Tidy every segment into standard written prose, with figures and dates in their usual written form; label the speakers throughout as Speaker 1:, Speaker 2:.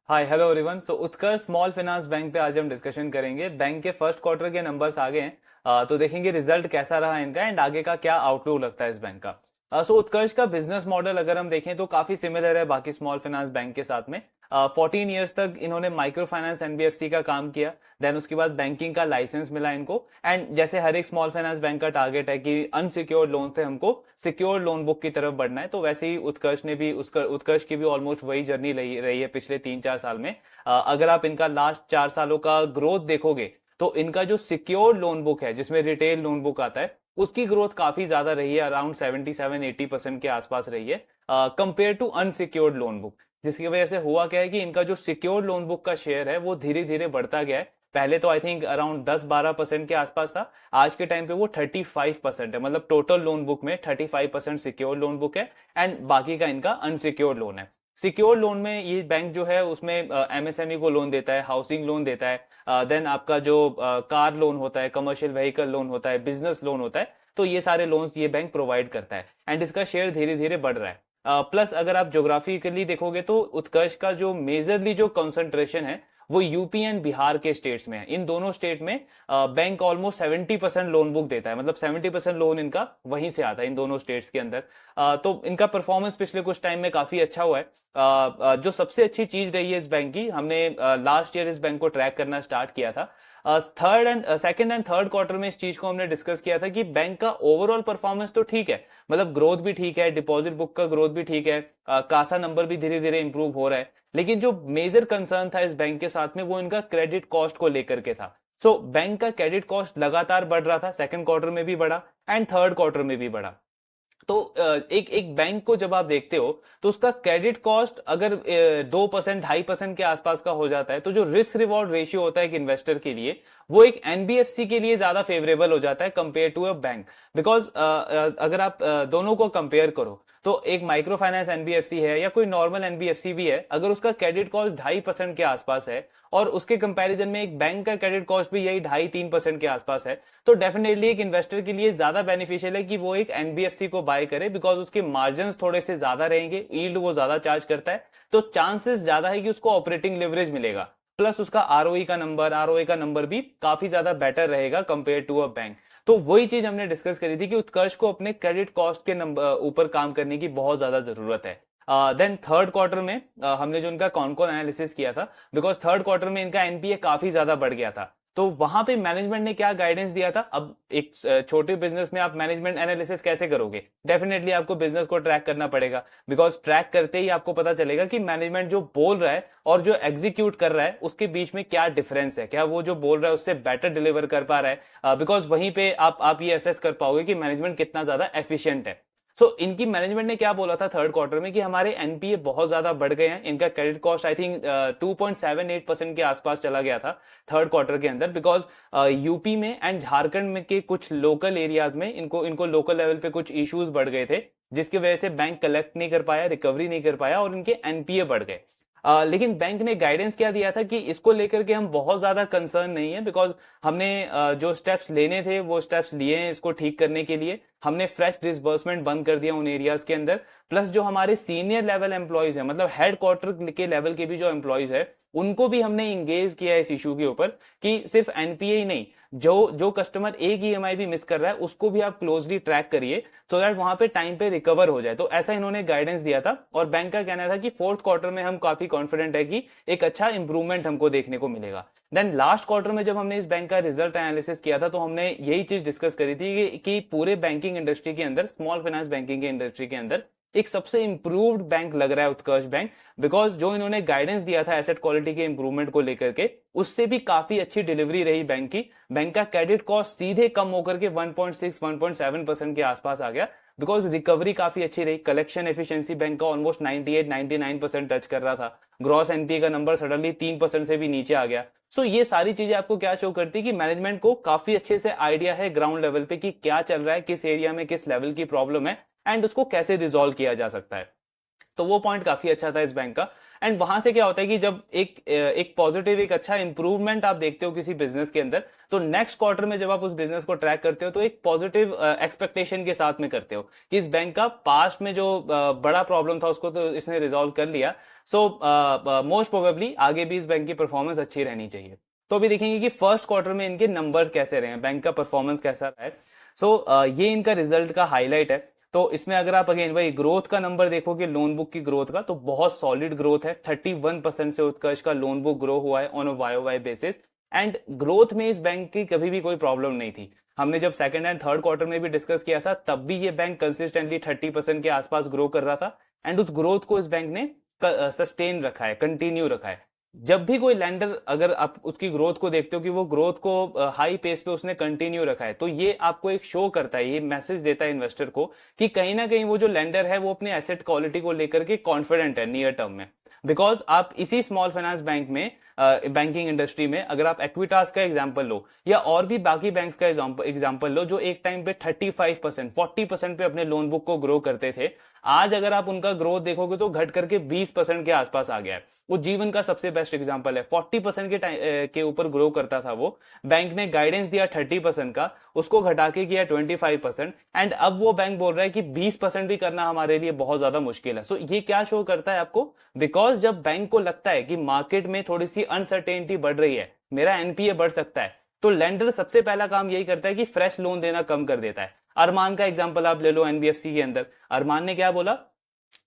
Speaker 1: हाय hello everyone. So Utkarsh small finance bank पे आज हम डिस्कशन करेंगे। बैंक के फर्स्ट क्वार्टर के नंबर्स आ गए हैं। तो देखेंगे रिजल्ट कैसा रहा इनका एंड आगे का क्या आउटलुक लगता है इस बैंक का। सो उत्कर्ष का बिजनेस मॉडल अगर हम देखें तो काफी सिमिलर है बाकी स्मॉल फाइनेंस बैंक के साथ में। 14 ईयर्स तक इन्होंने माइक्रो फाइनेंस एनबीएफसी का काम किया। देन उसके बाद बैंकिंग का लाइसेंस मिला इनको। एंड जैसे हर एक स्मॉल फाइनेंस बैंक का टारगेट है कि अनसिक्योर्ड लोन से हमको सिक्योर्ड लोन बुक की तरफ बढ़ना है, तो वैसे ही उत्कर्ष की भी ऑलमोस्ट वही जर्नी रही है पिछले 3-4 साल में। अगर आप इनका लास्ट 4 सालों का ग्रोथ देखोगे तो इनका जो सिक्योर्ड लोन बुक है जिसमें रिटेल लोन बुक आता है उसकी ग्रोथ काफी ज्यादा रही है, अराउंड 77-80% के आसपास रही है compare to unsecured loan book. जिसकी वजह से हुआ क्या है कि इनका जो सिक्योर्ड लोन बुक का शेयर है वो धीरे धीरे बढ़ता गया है। पहले तो आई थिंक अराउंड 10-12% के आसपास था, आज के टाइम पे वो 35% है। मतलब टोटल लोन बुक में 35% सिक्योर्ड लोन बुक है एंड बाकी का इनका अनसिक्योर्ड लोन है। सिक्योर लोन में ये बैंक जो है उसमें एमएसएमई को लोन देता है, हाउसिंग लोन देता है, देन आपका जो कार लोन होता है, कमर्शियल व्हीकल लोन होता है, बिजनेस लोन होता है, तो ये सारे लोन्स ये बैंक प्रोवाइड करता है एंड इसका शेयर धीरे धीरे बढ़ रहा है। प्लस अगर आप ज्योग्राफिकली देखोगे तो उत्कर्ष का जो मेजरली जो कंसंट्रेशन है वो यूपी एंड बिहार के स्टेट्स में है। इन दोनों स्टेट में बैंक ऑलमोस्ट 70% लोन बुक देता है, मतलब 70% लोन इनका वहीं से आता है इन दोनों स्टेट्स के अंदर। तो इनका परफॉर्मेंस पिछले कुछ टाइम में काफी अच्छा हुआ है। जो सबसे अच्छी चीज रही है इस बैंक की, हमने लास्ट ईयर इस बैंक को ट्रैक करना स्टार्ट किया था। सेकंड एंड थर्ड क्वार्टर में इस चीज को हमने डिस्कस किया था कि बैंक का ओवरऑल परफॉर्मेंस तो ठीक है, मतलब ग्रोथ भी ठीक है, डिपॉजिट बुक का ग्रोथ भी ठीक है, कासा नंबर भी धीरे धीरे इंप्रूव हो रहा है। लेकिन जो मेजर कंसर्न था इस बैंक के साथ में वो इनका क्रेडिट कॉस्ट को लेकर के था। सो बैंक का क्रेडिट कॉस्ट लगातार बढ़ रहा था, सेकंड क्वार्टर में भी बढ़ा एंड थर्ड क्वार्टर में भी बढ़ा। तो एक एक बैंक को जब आप देखते हो तो उसका क्रेडिट कॉस्ट अगर 2% 2.5% के आसपास का हो जाता है तो जो रिस्क रिवॉर्ड रेशियो होता है एक इन्वेस्टर के लिए वो एक एनबीएफसी के लिए ज्यादा फेवरेबल हो जाता है compare to a bank. Because अगर आप दोनों को कंपेयर करो तो एक माइक्रो फाइनेंस एनबीएफसी है या कोई नॉर्मल एनबीएफसी भी है, अगर उसका क्रेडिट कॉस्ट 2.5% के आसपास है और उसके कंपैरिजन में एक बैंक का क्रेडिट कॉस्ट भी यही 2.5-3% के आसपास है, तो डेफिनेटली एक इन्वेस्टर के लिए ज्यादा बेनिफिशियल है कि वो एक एनबीएफसी को बाय करे। बिकॉज उसके मार्जिन थोड़े से ज्यादा रहेंगे, यील्ड वो ज्यादा चार्ज करता है, तो चांसेस ज्यादा है कि उसको ऑपरेटिंग लिवरेज मिलेगा। प्लस उसका आरओई का नंबर भी काफी ज्यादा बेटर रहेगा कंपेयर टू अ बैंक। तो वही चीज हमने डिस्कस करी थी कि उत्कर्ष को अपने क्रेडिट कॉस्ट के नंबर ऊपर काम करने की बहुत ज्यादा जरूरत है। देन थर्ड क्वार्टर में हमने जो इनका कॉन एनालिसिस किया था, बिकॉज थर्ड क्वार्टर में इनका एनपीए काफी ज्यादा बढ़ गया था, तो वहां पे मैनेजमेंट ने क्या गाइडेंस दिया था। अब एक छोटे बिजनेस में आप मैनेजमेंट एनालिसिस कैसे करोगे, डेफिनेटली आपको बिजनेस को ट्रैक करना पड़ेगा। बिकॉज ट्रैक करते ही आपको पता चलेगा कि मैनेजमेंट जो बोल रहा है और जो एग्जीक्यूट कर रहा है उसके बीच में क्या डिफरेंस है, क्या वो जो बोल रहा है उससे बेटर डिलीवर कर पा रहा है। बिकॉज वहीं पे आप ये असेस कर पाओगे कि मैनेजमेंट कितना ज्यादा एफिशिएंट है। इनकी मैनेजमेंट ने क्या बोला था थर्ड क्वार्टर में कि हमारे एनपीए बहुत ज्यादा बढ़ गए हैं, इनका क्रेडिट कॉस्ट आई थिंक 2.78% के आसपास चला गया था थर्ड क्वार्टर के अंदर। बिकॉज यूपी में एंड झारखंड में के कुछ लोकल एरियाज में इनको इनको लोकल लेवल पे कुछ इश्यूज बढ़ गए थे, जिसकी वजह से बैंक कलेक्ट नहीं कर पाया, रिकवरी नहीं कर पाया और इनके एनपीए बढ़ गए। लेकिन बैंक ने गाइडेंस क्या दिया था कि इसको लेकर के हम बहुत ज्यादा कंसर्न नहीं है, बिकॉज हमने जो स्टेप्स लेने थे वो स्टेप्स लिए हैं इसको ठीक करने के लिए। हमने फ्रेश डिसबर्समेंट बंद कर दिया उन एरियाज के अंदर। प्लस जो हमारे सीनियर लेवल एम्प्लॉयज है, मतलब हेड क्वार्टर के लेवल के भी जो एम्प्लॉयज है उनको भी हमने इंगेज किया है इस इशू के ऊपर कि सिर्फ एनपीए ही नहीं, जो जो कस्टमर एक ईएमआई भी मिस कर रहा है उसको भी आप क्लोजली ट्रैक करिए सो दैट वहां पे टाइम पे रिकवर हो जाए। तो ऐसा इन्होंने गाइडेंस दिया था और बैंक का कहना था कि फोर्थ क्वार्टर में हम काफी कॉन्फिडेंट है कि एक अच्छा इंप्रूवमेंट हमको देखने को मिलेगा। देन लास्ट क्वार्टर में जब हमने इस बैंक का रिजल्ट एनालिसिस किया था तो हमने यही चीज डिस्कस करी थी कि पूरे बैंकिंग इंडस्ट्री के अंदर, स्मॉल फाइनेंस बैंकिंग के इंडस्ट्री के अंदर एक सबसे इंप्रूव्ड बैंक लग रहा है उत्कर्ष बैंक। बिकॉज जो इन्होंने गाइडेंस दिया था एसेट क्वालिटी के इंप्रूवमेंट को लेकर के, उससे भी काफी अच्छी डिलीवरी रही बैंक की। बैंक का क्रेडिट कॉस्ट सीधे कम होकर के 1.6-1.7% के आसपास आ गया, बिकॉज रिकवरी काफी अच्छी रही। कलेक्शन एफिशिएंसी बैंक का ऑलमोस्ट 98-99% टच कर रहा था। ग्रॉस एनपीए का नंबर सडनली 3% से भी नीचे आ गया। ये सारी चीजें आपको क्या शो करती है कि मैनेजमेंट को काफी अच्छे से आइडिया है ग्राउंड लेवल पे कि क्या चल रहा है, किस एरिया में किस लेवल की प्रॉब्लम है एंड उसको कैसे रिजॉल्व किया जा सकता है। तो वो पॉइंट काफी अच्छा था इस बैंक का। एंड वहां से क्या होता है कि जब एक पॉजिटिव, एक अच्छा इंप्रूवमेंट आप देखते हो किसी बिजनेस के अंदर, तो नेक्स्ट क्वार्टर में जब आप उस बिजनेस को ट्रैक करते हो तो एक पॉजिटिव एक्सपेक्टेशन के साथ में करते हो कि इस बैंक का पास्ट में जो बड़ा प्रॉब्लम था उसको तो इसने रिजॉल्व कर लिया। सो मोस्ट प्रोबेबली आगे भी इस बैंक की परफॉर्मेंस अच्छी रहनी चाहिए। तो अभी देखेंगे कि फर्स्ट क्वार्टर में इनके नंबर्स कैसे रहे हैं, बैंक का परफॉर्मेंस कैसा रहा है। सो ये इनका रिजल्ट का हाईलाइट है। तो इसमें अगर आप अगेन वही ग्रोथ का नंबर देखोगे, लोन बुक की ग्रोथ का, तो बहुत सॉलिड ग्रोथ है। 31% से उत्कर्ष का लोन बुक ग्रो हुआ है on a Y basis. And growth में इस बैंक की कभी भी कोई प्रॉब्लम नहीं थी। हमने जब सेकंड एंड थर्ड क्वार्टर में भी डिस्कस किया था तब भी ये बैंक कंसिस्टेंटली 30% के आसपास ग्रो कर रहा था। एंड उस ग्रोथ को इस बैंक ने सस्टेन रखा है, कंटिन्यू रखा है। जब भी कोई लैंडर, अगर आप उसकी ग्रोथ को देखते हो कि वो ग्रोथ को हाई पेस पे उसने कंटिन्यू रखा है, तो ये आपको एक शो करता है, ये मैसेज देता है इन्वेस्टर को कि कहीं ना कहीं वो जो लैंडर है वो अपने एसेट क्वालिटी को लेकर के कॉन्फिडेंट है नियर टर्म में। बिकॉज आप इसी स्मॉल फाइनेंस बैंक में, बैंकिंग इंडस्ट्री में, अगर आप एक्विटास का एग्जांपल लो या और भी बाकी बैंक्स का एग्जांपल लो जो एक टाइम पे 35% 40% पे अपने लोन बुक को ग्रो करते थे, आज अगर आप उनका ग्रोथ देखोगे तो घट करके 20% के आसपास आ गया है। वो जीवन का सबसे बेस्ट एग्जांपल है। 40% के ऊपर ग्रो करता था वो, बैंक ने गाइडेंस दिया 30% का, उसको घटा के किया 25%। एंड अब वो बैंक बोल रहा है कि 20% भी करना हमारे लिए बहुत ज्यादा मुश्किल है। सो ये क्या शो करता है आपको? बिकॉज जब बैंक को लगता है कि मार्केट में थोड़ी सी अनसर्टेनिटी बढ़ रही है, मेरा एनपीए बढ़ सकता है, तो लेंडर सबसे पहला काम यही करता है कि फ्रेश लोन देना कम कर देता है। अरमान का एग्जांपल आप ले लो, एनबीएफसी के अंदर अरमान ने क्या बोला,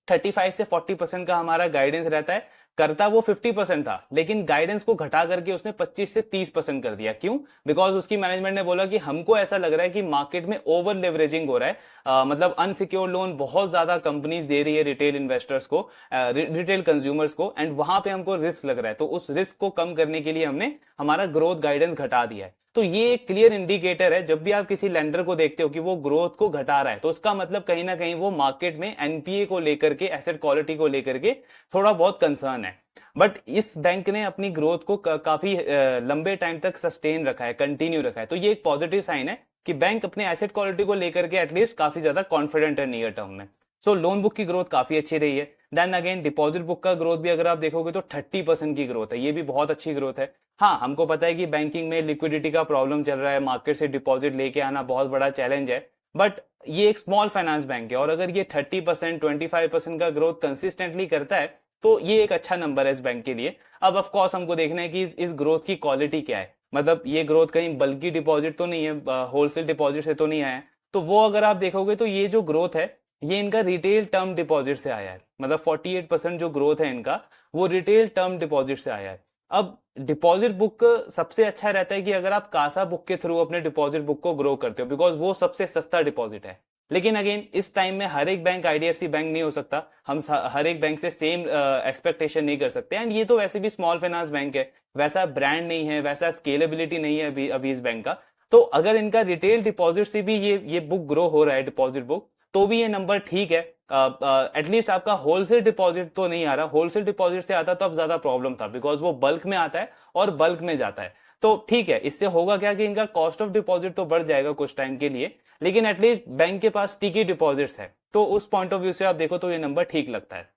Speaker 1: 35 से 40% का हमारा गाइडेंस रहता है। करता वो 50% था, लेकिन गाइडेंस को घटा करके उसने 25 से 30% कर दिया। क्यों? बिकॉज उसकी मैनेजमेंट ने बोला कि हमको ऐसा लग रहा है कि मार्केट में ओवर लेवरेजिंग हो रहा है, मतलब अनसिक्योर्ड लोन बहुत ज्यादा कंपनीज दे रही है रिटेल इन्वेस्टर्स को, रिटेल कंज्यूमर्स को, एंड वहां पे हमको रिस्क लग रहा है। तो उस रिस्क को कम करने के लिए हमने हमारा ग्रोथ गाइडेंस घटा दिया है। तो ये एक क्लियर इंडिकेटर है, जब भी आप किसी लेंडर को देखते हो कि वो ग्रोथ को घटा रहा है, तो उसका मतलब कहीं ना कहीं वो मार्केट में एनपीए को लेकर के, एसेट क्वालिटी को लेकर के थोड़ा बहुत कंसर्न है। बट इस बैंक ने अपनी ग्रोथ को काफी लंबे टाइम तक सस्टेन रखा है, कंटिन्यू रखा है। तो ये एक पॉजिटिव साइन है कि बैंक अपने एसेट क्वालिटी को लेकर के एटलीस्ट काफी ज्यादा कॉन्फिडेंट है नियर टर्म में। सो लोन बुक की ग्रोथ काफी अच्छी रही है। देन अगेन डिपॉजिट बुक का ग्रोथ भी अगर आप देखोगे तो 30% की ग्रोथ है, ये भी बहुत अच्छी ग्रोथ है। हाँ, हमको पता है कि बैंकिंग में लिक्विडिटी का प्रॉब्लम चल रहा है, मार्केट से डिपॉजिट लेके आना बहुत बड़ा चैलेंज है। बट ये एक स्मॉल फाइनेंस बैंक है, और अगर ये 30% 25% का ग्रोथ कंसिस्टेंटली करता है तो ये एक अच्छा नंबर है इस बैंक के लिए। अब ऑफ कोर्स हमको देखना है कि इस ग्रोथ की क्वालिटी क्या है, मतलब ये ग्रोथ कहीं बल्कि डिपॉजिट तो नहीं है, होलसेल डिपॉजिट से तो नहीं आया है। तो वो अगर आप देखोगे तो ये जो ग्रोथ है ये इनका रिटेल टर्म डिपॉजिट से आया है। मतलब 48% जो ग्रोथ है इनका वो रिटेल टर्म डिपॉजिट से आया है। अब डिपॉजिट बुक सबसे अच्छा रहता है कि अगर आप कासा बुक के थ्रू अपने डिपॉजिट बुक को ग्रो करते हो, बिकॉज वो सबसे सस्ता डिपॉजिट है। लेकिन अगेन इस टाइम में हर एक बैंक आईडीएफसी बैंक नहीं हो सकता, हम हर एक बैंक से सेम एक्सपेक्टेशन नहीं कर सकते। एंड ये तो वैसे भी स्मॉल फाइनेंस बैंक है, वैसा ब्रांड नहीं है, वैसा स्केलेबिलिटी नहीं है अभी इस बैंक का। तो अगर इनका रिटेल डिपॉजिट से भी ये बुक ग्रो हो रहा है, डिपॉजिट बुक, तो भी ये नंबर ठीक है। एटलीस्ट आपका होलसेल डिपॉजिट तो नहीं आ रहा, होलसेल डिपॉजिट से आता तो अब ज्यादा प्रॉब्लम था, बिकॉज वो बल्क में आता है और बल्क में जाता है। तो ठीक है, इससे होगा क्या कि इनका कॉस्ट ऑफ डिपॉजिट तो बढ़ जाएगा कुछ टाइम के लिए, लेकिन एटलीस्ट बैंक के पास स्टिकी डिपॉजिट्स है, तो उस पॉइंट ऑफ व्यू से आप देखो तो ये नंबर ठीक लगता है।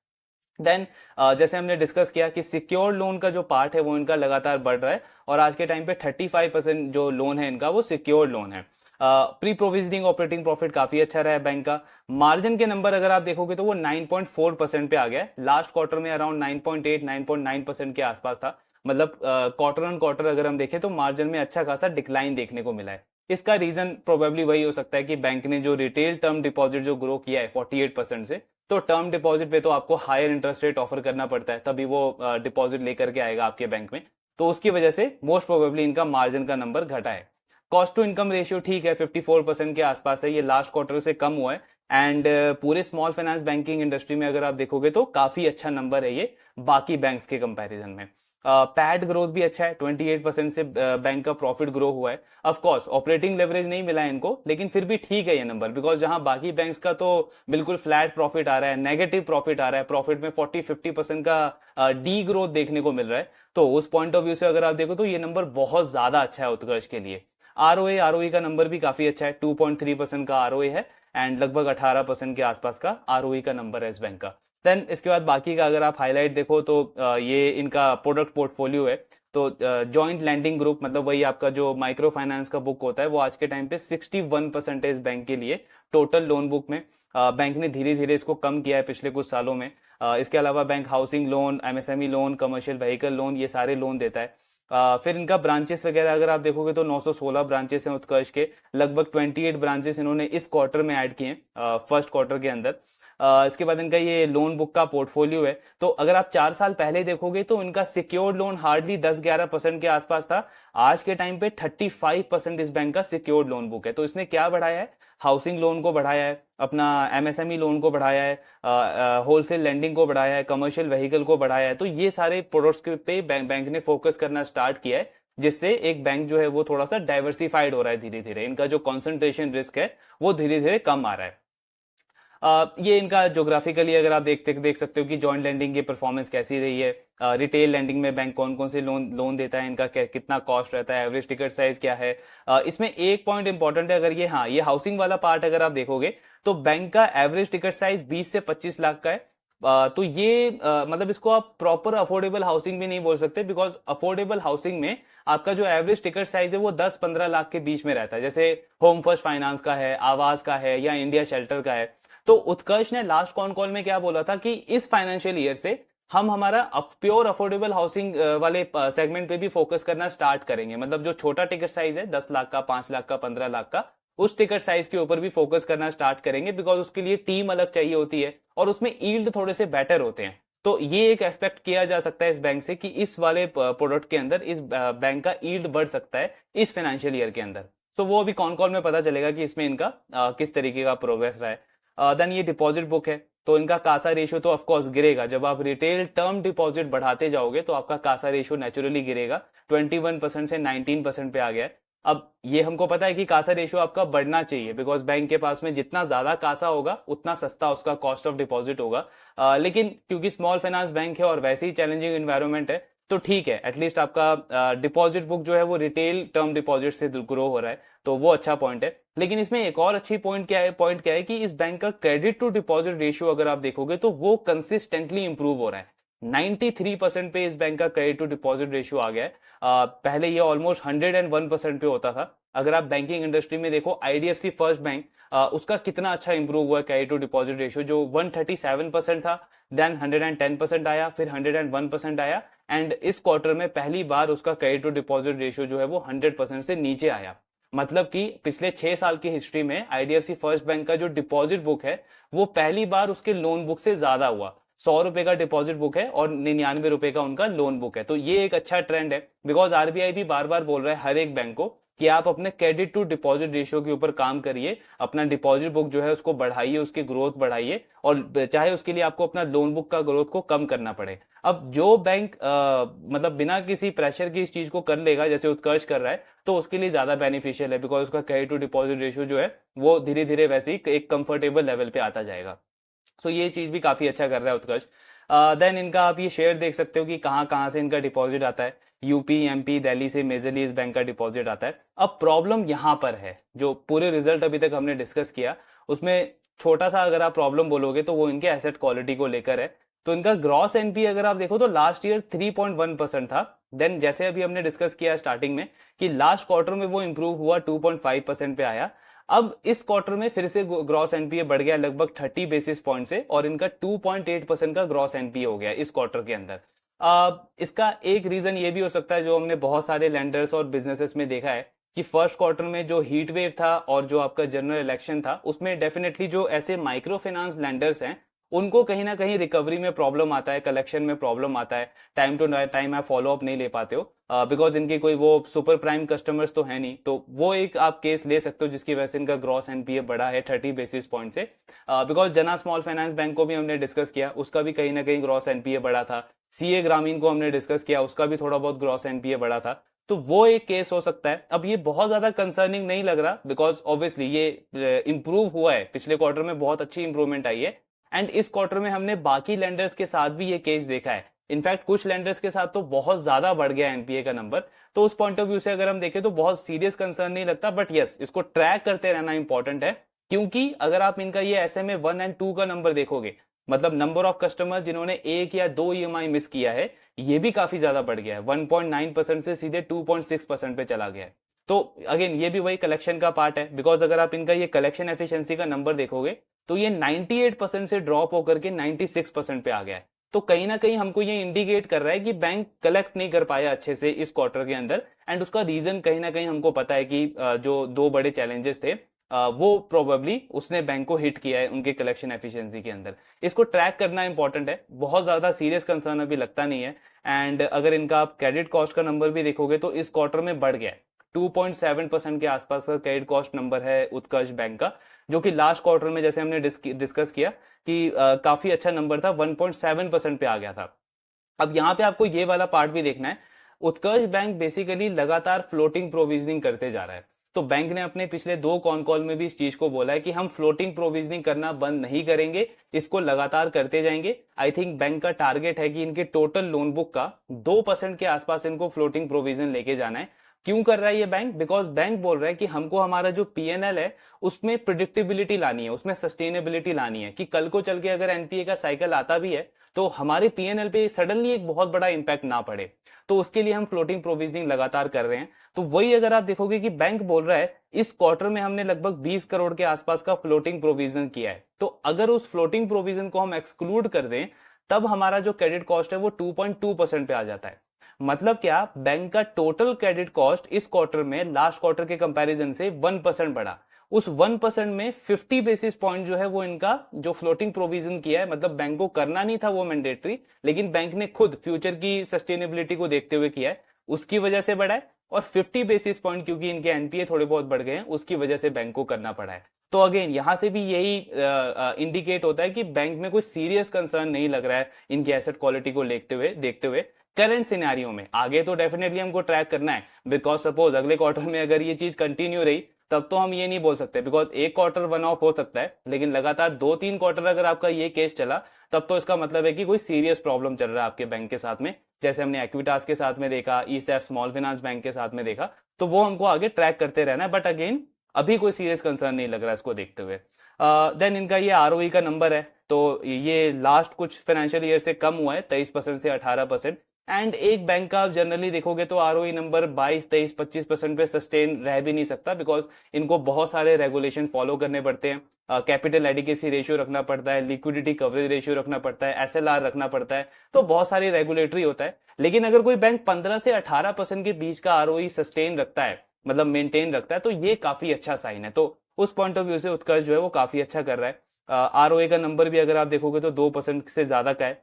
Speaker 1: देन जैसे हमने डिस्कस किया कि सिक्योर्ड लोन का जो पार्ट है वो इनका लगातार बढ़ रहा है, और आज के टाइम पे 35% जो लोन है इनका वो सिक्योर्ड लोन है। प्री प्रोविजनिंग ऑपरेटिंग प्रॉफिट काफी अच्छा रहा है बैंक का। मार्जिन के नंबर अगर आप देखोगे तो वो 9.4% पे आ गया है। लास्ट क्वार्टर में अराउंड 9.8 9.9% के आसपास था। मतलब क्वार्टर ऑन क्वार्टर अगर हम देखें तो मार्जिन में अच्छा खासा डिक्लाइन देखने को मिला है। इसका रीजन प्रोबेबली वही हो सकता है कि बैंक ने जो रिटेल टर्म डिपॉजिट जो ग्रो किया है 48% से, तो टर्म डिपॉजिट पे तो आपको हायर इंटरेस्ट रेट ऑफर करना पड़ता है, तभी वो डिपॉजिट लेकर के आएगा आपके बैंक में। तो उसकी वजह से मोस्ट प्रोबेबली इनका मार्जिन का नंबर घटा है। कॉस्ट टू इनकम रेशियो ठीक है, 54% के आसपास है, ये लास्ट क्वार्टर से कम हुआ है। एंड पूरे स्मॉल फाइनेंस बैंकिंग इंडस्ट्री में अगर आप देखोगे तो काफी अच्छा नंबर है ये बाकी बैंक्स के कंपैरिजन में। पैड ग्रोथ भी अच्छा है, 28% से बैंक का प्रॉफिट ग्रो हुआ है। ऑफ कोर्स ऑपरेटिंग लेवरेज नहीं मिला है इनको, लेकिन फिर भी ठीक है ये नंबर, बिकॉज जहां बाकी बैंक्स का तो बिल्कुल फ्लैट प्रॉफिट आ रहा है, नेगेटिव प्रॉफिट आ रहा है, प्रॉफिट में 40-50% का डी ग्रोथ देखने को मिल रहा है। तो उस पॉइंट ऑफ व्यू से अगर आप देखो तो ये नंबर बहुत ज्यादा अच्छा है उत्कर्ष के लिए। आरओए का नंबर भी काफी अच्छा है, 2.3% का आरओए है, एंड लगभग 18% के आसपास का आरओई का नंबर है इस बैंक का। देन इसके बाद बाकी का अगर आप हाईलाइट देखो तो ये इनका प्रोडक्ट पोर्टफोलियो है। तो जॉइंट लैंडिंग ग्रुप मतलब वही आपका जो माइक्रो फाइनेंस का बुक होता है वो आज के टाइम पे 61% बैंक के लिए टोटल लोन बुक में। बैंक ने धीरे धीरे इसको कम किया है पिछले कुछ सालों में। इसके अलावा bank housing loan, MSME loan, commercial vehicle loan, ये सारे लोन देता है। फिर इनका ब्रांचेस वगैरह अगर आप देखोगे तो 916 ब्रांचेस हैं उत्कर्ष के। लगभग 28 ब्रांचेस इन्होंने इस क्वार्टर में ऐड किए हैं, फर्स्ट क्वार्टर के अंदर। इसके बाद इनका ये लोन बुक का पोर्टफोलियो है। तो अगर आप 4 साल पहले देखोगे तो इनका सिक्योर्ड लोन हार्डली 10-11% के आसपास था। आज के टाइम पे 35% इस बैंक का सिक्योर्ड लोन बुक है। तो इसने क्या बढ़ाया है? हाउसिंग लोन को बढ़ाया है, अपना एमएसएमई लोन को बढ़ाया है, होलसेल लेंडिंग को बढ़ाया है, कमर्शियल व्हीकल को बढ़ाया है। तो ये सारे प्रोडक्ट्स पे बैंक ने फोकस करना स्टार्ट किया है, जिससे एक बैंक जो है वो थोड़ा सा डाइवर्सिफाइड हो रहा है धीरे धीरे। इनका जो कॉन्सेंट्रेशन रिस्क है वो धीरे धीरे कम आ रहा है। ये इनका ज्योग्राफिकली अगर आप देख सकते हो कि जॉइंट लैंडिंग की परफॉर्मेंस कैसी रही है। रिटेल लैंडिंग में बैंक कौन कौन से लोन देता है, इनका कितना कॉस्ट रहता है, एवरेज टिकट साइज क्या है। इसमें एक पॉइंट इंपॉर्टेंट है, अगर ये हाउसिंग वाला पार्ट अगर आप देखोगे तो बैंक का एवरेज टिकट साइज 20 से 25 लाख का है। तो ये मतलब इसको आप प्रॉपर अफोर्डेबल हाउसिंग भी नहीं बोल सकते, बिकॉज अफोर्डेबल हाउसिंग में आपका जो एवरेज टिकट साइज है वो 10-15 लाख के बीच में रहता है, जैसे होम फर्स्ट फाइनेंस का है, आवास का है, या इंडिया शेल्टर का है। तो उत्कर्ष ने लास्ट कॉन कॉल में क्या बोला था कि इस फाइनेंशियल ईयर से हम हमारा प्योर अफोर्डेबल हाउसिंग वाले सेगमेंट पे भी फोकस करना स्टार्ट करेंगे। मतलब जो छोटा टिकट साइज है 10 लाख का, 5 लाख का, 15 लाख का, उस टिकट साइज के ऊपर भी फोकस करना स्टार्ट करेंगे, बिकॉज उसके लिए टीम अलग चाहिए होती है और उसमें ईल्ड थोड़े से बेटर होते हैं। तो ये एक एस्पेक्ट किया जा सकता है इस बैंक से कि इस वाले प्रोडक्ट के अंदर इस बैंक का ईल्ड बढ़ सकता है इस फाइनेंशियल ईयर के अंदर। सो वो अभी कॉन कॉल में पता चलेगा कि इसमें इनका किस तरीके का प्रोग्रेस रहा है। देन ये डिपॉजिट बुक है, तो इनका कासा रेशियो तो ऑफकोर्स गिरेगा। जब आप रिटेल टर्म डिपॉजिट बढ़ाते जाओगे तो आपका कासा रेशियो नेचुरली गिरेगा। 21% से 19% पे आ गया है। अब ये हमको पता है कि कासा रेशियो आपका बढ़ना चाहिए, बिकॉज बैंक के पास में जितना ज्यादा कासा होगा उतना सस्ता उसका कॉस्ट ऑफ डिपॉजिट होगा। लेकिन क्योंकि स्मॉल फाइनेंस बैंक है और वैसे ही चैलेंजिंग इन्वायरमेंट है, तो ठीक है, एटलीस्ट आपका डिपॉजिट बुक जो है वो रिटेल टर्म डिपॉजिट से ग्रो हो रहा है, तो वो अच्छा पॉइंट है। लेकिन इसमें एक और अच्छी पॉइंट क्या है कि इस बैंक का क्रेडिट टू डिपॉजिट रेशियो अगर आप देखोगे तो वो कंसिस्टेंटली इंप्रूव हो रहा है। 93% पे इस बैंक का क्रेडिट टू डिपॉजिट रेशियो आ गया है। पहले ये ऑलमोस्ट 101% पे होता था। अगर आप बैंकिंग इंडस्ट्री में देखो, आईडीएफसी फर्स्ट बैंक उसका कितना अच्छा इंप्रूव हुआ क्रेडिट टू डिपॉजिट रेशियो, जो 137% था, देन 110% आया, फिर 101% आया, एंड इस क्वार्टर में पहली बार उसका क्रेडिट टू डिपॉजिट रेशियो जो है वो 100% से नीचे आया। मतलब कि पिछले 6 साल की हिस्ट्री में आईडीएफसी फर्स्ट बैंक का जो डिपॉजिट बुक है वो पहली बार उसके लोन बुक से ज्यादा हुआ। 100 रुपए का डिपॉजिट बुक है और 99 रुपए का उनका लोन बुक है। तो ये एक अच्छा ट्रेंड है, बिकॉज आरबीआई भी बार बार बोल रहा है हर एक बैंक को कि आप अपने क्रेडिट टू डिपॉजिट रेशियो के ऊपर काम करिए, अपना डिपॉजिट बुक जो है उसको बढ़ाइए, उसकी ग्रोथ बढ़ाइए, और चाहे उसके लिए आपको अपना लोन बुक का ग्रोथ को कम करना पड़े। अब जो बैंक मतलब बिना किसी प्रेशर की इस चीज को कर लेगा, जैसे उत्कर्ष कर रहा है, तो उसके लिए ज्यादा बेनिफिशियल है, बिकॉज उसका क्रेडिट टू डिपॉजिट रेशियो जो है वो धीरे धीरे वैसे ही एक कंफर्टेबल लेवल पे आता जाएगा। सो ये चीज भी काफी अच्छा कर रहा है उत्कर्ष। देन इनका आप ये शेयर देख सकते हो कि कहाँ कहाँ से इनका डिपॉजिट आता है। यूपी, एमपी, दिल्ली से मेजरली इस बैंक का डिपॉजिट आता है। अब प्रॉब्लम यहाँ पर है, जो पूरे रिजल्ट अभी तक हमने डिस्कस किया उसमें छोटा सा अगर आप प्रॉब्लम बोलोगे तो वो इनके एसेट क्वालिटी को लेकर है। तो इनका ग्रॉस एनपी अगर आप देखो तो लास्ट ईयर 3.1% था। देन जैसे अभी हमने डिस्कस किया स्टार्टिंग में कि लास्ट क्वार्टर में वो इंप्रूव हुआ, 2.5% पे आया। अब इस क्वार्टर में फिर से ग्रॉस एनपीए बढ़ गया लगभग 30 बेसिस पॉइंट से, और इनका 2.8% का ग्रॉस एनपीए हो गया इस क्वार्टर के अंदर। इसका एक रीजन ये भी हो सकता है, जो हमने बहुत सारे लैंडर्स और बिजनेसेस में देखा है, कि फर्स्ट क्वार्टर में जो हीट वेव था और जो आपका जनरल इलेक्शन था, उसमें डेफिनेटली जो ऐसे माइक्रो फाइनेंस लैंडर्स हैं उनको कहीं ना कहीं रिकवरी में प्रॉब्लम आता है, कलेक्शन में प्रॉब्लम आता है, टाइम टू टाइम आप फॉलो अप नहीं ले पाते हो, बिकॉज इनकी कोई वो सुपर प्राइम कस्टमर्स तो है नहीं। तो वो एक आप केस ले सकते हो जिसकी वजह से इनका ग्रॉस एनपीए बढ़ा है 30 बेसिस पॉइंट से। बिकॉज जना स्मॉल फाइनेंस बैंक को भी हमने डिस्कस किया, उसका भी कहीं ना कहीं ग्रॉस एनपीए बढ़ा था। सीए ग्रामीण को हमने डिस्कस किया, उसका भी थोड़ा बहुत ग्रॉस एनपीए बढ़ा था। तो वो एक केस हो सकता है। अब ये बहुत ज्यादा कंसर्निंग नहीं लग रहा, बिकॉज ऑब्वियसली ये इंप्रूव हुआ है, पिछले क्वार्टर में बहुत अच्छी इंप्रूवमेंट आई है, एंड इस क्वार्टर में हमने बाकी लेंडर्स के साथ भी ये केस देखा है। इनफैक्ट कुछ लेंडर्स के साथ तो बहुत ज्यादा बढ़ गया एनपीए का नंबर। तो उस पॉइंट ऑफ व्यू से अगर हम देखें तो बहुत सीरियस कंसर्न नहीं लगता, बट यस, इसको ट्रैक करते रहना इंपॉर्टेंट है, क्योंकि अगर आप इनका ये SMA 1 और 2 का नंबर देखोगे मतलब नंबर ऑफ कस्टमर जिन्होंने एक या दो ईएमआई मिस किया है, ये भी काफी ज्यादा बढ़ गया है। 1.9% से सीधे 2.6% पे चला गया है। तो अगेन ये भी वही कलेक्शन का पार्ट है, बिकॉज अगर आप इनका ये कलेक्शन एफिशिएंसी का नंबर देखोगे तो ये 98% से ड्रॉप होकर के 96% पे आ गया है। तो कहीं ना कहीं हमको ये इंडिकेट कर रहा है कि बैंक कलेक्ट नहीं कर पाया अच्छे से इस क्वार्टर के अंदर। एंड उसका रीजन कहीं ना कहीं हमको पता है कि जो दो बड़े चैलेंजेस थे वो प्रोबेबली उसने बैंक को हिट किया है उनके कलेक्शन एफिशिएंसी के अंदर। इसको ट्रैक करना इंपॉर्टेंट है, बहुत ज्यादा सीरियस कंसर्न अभी लगता नहीं है। एंड अगर इनका आप क्रेडिट कॉस्ट का नंबर भी देखोगे तो इस क्वार्टर में बढ़ गया है। 2.7% के आसपास का क्रेडिट कॉस्ट नंबर है उत्कर्ष बैंक का, जो कि लास्ट क्वार्टर में जैसे हमने डिस्कस किया कि काफी अच्छा नंबर था, 1.7% पे आ गया था। अब यहाँ पे आपको ये वाला पार्ट भी देखना है। उत्कर्ष बैंक बेसिकली लगातार फ्लोटिंग प्रोविजनिंग करते जा रहा है। तो बैंक ने अपने पिछले दो कॉन कॉल में भी इस चीज को बोला है कि हम फ्लोटिंग प्रोविजनिंग करना बंद नहीं करेंगे, इसको लगातार करते जाएंगे। आई थिंक बैंक का टारगेट है कि इनके टोटल लोन बुक का 2% के आसपास इनको फ्लोटिंग प्रोविजन लेके जाना है। क्यों कर रहा है ये बैंक? बिकॉज बैंक बोल रहा है कि हमको हमारा जो पीएनएल है उसमें प्रिडिक्टेबिलिटी लानी है, उसमें सस्टेनेबिलिटी लानी है, कि कल को चल के अगर एनपीए का साइकिल आता भी है तो हमारे पीएनएल पे सडनली एक बहुत बड़ा इंपैक्ट ना पड़े। तो उसके लिए हम फ्लोटिंग प्रोविजनिंग लगातार कर रहे हैं। तो वही अगर आप देखोगे कि बैंक बोल रहा है इस क्वार्टर में हमने लगभग 20 करोड़ के आसपास का फ्लोटिंग प्रोविजन किया है। तो अगर उस फ्लोटिंग प्रोविजन को हम एक्सक्लूड कर दें तब हमारा जो क्रेडिट कॉस्ट है वो 2.2% पे आ जाता है। मतलब क्या, बैंक का टोटल क्रेडिट कॉस्ट इस क्वार्टर में लास्ट क्वार्टर के कंपैरिजन से 1% बढ़ा। उस 1% में 50 बेसिस पॉइंट जो है वो इनका जो फ्लोटिंग प्रोविजन किया है, मतलब बैंक को करना नहीं था वो मैंडेटरी, लेकिन बैंक ने खुद फ्यूचर की सस्टेनेबिलिटी को देखते हुए किया है, उसकी वजह से बढ़ा है। और 50 बेसिस पॉइंट क्योंकि इनके एनपीए थोड़े बहुत बढ़ गए हैं, उसकी वजह से बैंक को करना पड़ा है। तो अगेन यहां से भी यही इंडिकेट होता है कि बैंक में कोई सीरियस कंसर्न नहीं लग रहा है इनकी एसेट क्वालिटी को देखते हुए करंट सिनेरियो में। आगे तो डेफिनेटली हमको ट्रैक करना है, बिकॉज सपोज अगले क्वार्टर में अगर ये चीज कंटिन्यू रही तब तो हम ये नहीं बोल सकते, बिकॉज एक क्वार्टर वन ऑफ हो सकता है, लेकिन लगातार 2-3 क्वार्टर अगर आपका ये केस चला तब तो इसका मतलब है कि कोई सीरियस प्रॉब्लम चल रहा है आपके बैंक के साथ में, जैसे हमने एक्विटास के साथ में देखा, ईसैफ स्मॉल फाइनेंस बैंक के साथ में देखा। तो वो हमको आगे ट्रैक करते रहना है, बट अगेन अभी कोई सीरियस कंसर्न नहीं लग रहा है इसको देखते हुए। देन इनका ये आरओई का नंबर है, तो ये लास्ट कुछ फाइनेंशियल ईयर से कम हुआ है, 23% से 18%। एंड एक बैंक का आप जनरली देखोगे तो आरओई नंबर 22, 23, 25% पे सस्टेन रह भी नहीं सकता, बिकॉज इनको बहुत सारे रेगुलेशन फॉलो करने पड़ते हैं। कैपिटल एडिकेसी रेशियो रखना पड़ता है, लिक्विडिटी कवरेज रेशियो रखना पड़ता है, एसएलआर रखना पड़ता है, तो बहुत सारी रेगुलेटरी होता है। लेकिन अगर कोई बैंक 15 से 18% के बीच का आरओई सस्टेन रखता है, मतलब मेंटेन रखता है, तो ये काफी अच्छा साइन है। तो उस पॉइंट ऑफ व्यू से उत्कर्ष जो है वो काफी अच्छा कर रहा है। आरओए का नंबर भी अगर आप देखोगे तो 2% से ज्यादा का है।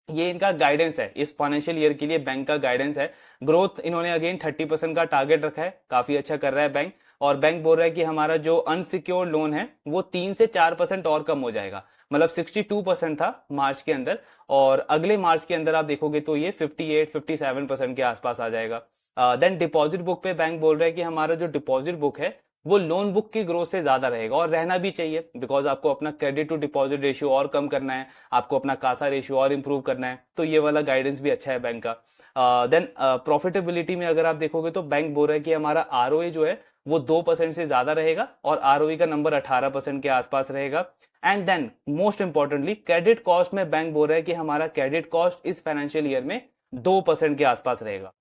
Speaker 1: ये इनका गाइडेंस है इस फाइनेंशियल ईयर के लिए, बैंक का गाइडेंस है। ग्रोथ इन्होंने अगेन 30% का टारगेट रखा है, काफी अच्छा कर रहा है बैंक। और बैंक बोल रहा है कि हमारा जो अनसिक्योर्ड लोन है वो 3 से 4% और कम हो जाएगा, मतलब 62% था मार्च के अंदर, और अगले मार्च के अंदर आप देखोगे तो ये 58-57% के आसपास आ जाएगा। देन डिपॉजिट बुक पे बैंक बोल रहा है कि हमारा जो डिपॉजिट बुक है वो लोन बुक की ग्रोथ से ज्यादा रहेगा, और रहना भी चाहिए, बिकॉज आपको अपना क्रेडिट टू डिपॉजिट रेशियो और कम करना है, आपको अपना कासा रेशियो और इंप्रूव करना है। तो ये वाला गाइडेंस भी अच्छा है बैंक का। देन प्रॉफिटेबिलिटी में अगर आप देखोगे तो बैंक बोल रहा है कि हमारा आरओए जो है वो 2% से ज्यादा रहेगा, और आरओई का नंबर 18% के आसपास रहेगा। And then most importantly credit cost में बैंक बोल रहा है कि हमारा क्रेडिट कॉस्ट इस फाइनेंशियल ईयर में 2% के आसपास रहेगा।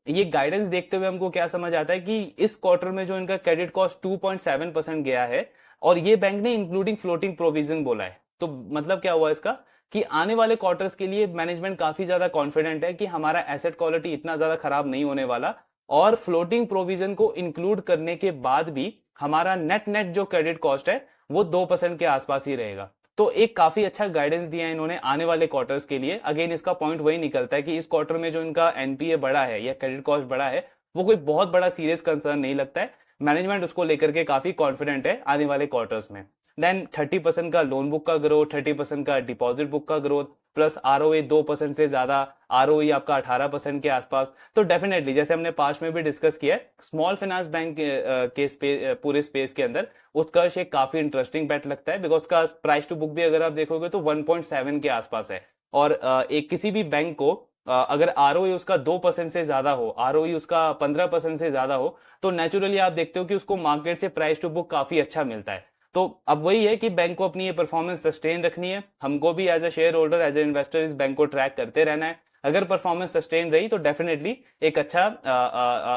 Speaker 1: ये गाइडेंस देखते हुए हमको क्या समझ आता है कि इस क्वार्टर में जो इनका क्रेडिट कॉस्ट 2.7% गया है, और ये बैंक ने इंक्लूडिंग फ्लोटिंग प्रोविजन बोला है, तो मतलब क्या हुआ इसका कि आने वाले क्वार्टर्स के लिए मैनेजमेंट काफी ज्यादा कॉन्फिडेंट है कि हमारा एसेट क्वालिटी इतना ज्यादा खराब नहीं होने वाला, और फ्लोटिंग प्रोविजन को इंक्लूड करने के बाद भी हमारा नेट नेट जो क्रेडिट कॉस्ट है वो 2% के आसपास ही रहेगा। तो एक काफी अच्छा गाइडेंस दिया है इन्होंने आने वाले क्वार्टर्स के लिए। अगेन इसका पॉइंट वही निकलता है कि इस क्वार्टर में जो इनका एनपीए बढ़ा है या क्रेडिट कॉस्ट बढ़ा है वो कोई बहुत बड़ा सीरियस कंसर्न नहीं लगता है, मैनेजमेंट उसको लेकर के काफी कॉन्फिडेंट है आने वाले क्वार्टर्स में। देन 30% का लोन बुक का ग्रोथ, 30% का डिपॉजिट बुक का ग्रोथ, प्लस आरओए 2% से ज्यादा, आरओई आपका 18% के आसपास। तो डेफिनेटली जैसे हमने पास्ट में भी डिस्कस किया है, स्मॉल फाइनेंस बैंक के पूरे स्पेस के अंदर उत्कर्ष एक काफी इंटरेस्टिंग बेट लगता है, बिकॉज का प्राइस टू बुक भी अगर आप देखोगे तो 1.7 के आसपास है। और एक किसी भी बैंक को अगर आरओई उसका 2% से ज्यादा हो, आरओई उसका 15% से ज्यादा हो, तो नेचुरली आप देखते हो कि उसको मार्केट से प्राइस टू बुक काफी अच्छा मिलता है। तो अब वही है कि बैंक को अपनी ये परफॉर्मेंस सस्टेन रखनी है, हमको भी as a shareholder as a investor इस बैंक को ट्रैक करते रहना है। अगर परफॉर्मेंस सस्टेन रही तो डेफिनेटली एक अच्छा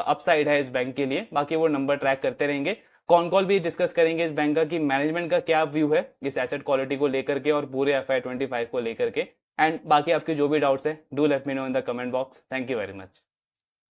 Speaker 1: अपसाइड है इस बैंक के लिए, बाकी वो नंबर ट्रैक करते रहेंगे। कॉन कॉल भी डिस्कस करेंगे इस बैंक का कि मैनेजमेंट का क्या व्यू है इस एसेट क्वालिटी को लेकर के और पूरे FY25 को लेकर के। एंड बाकी आपके जो भी डाउट्स है do let me know in the comment box. Thank you very much.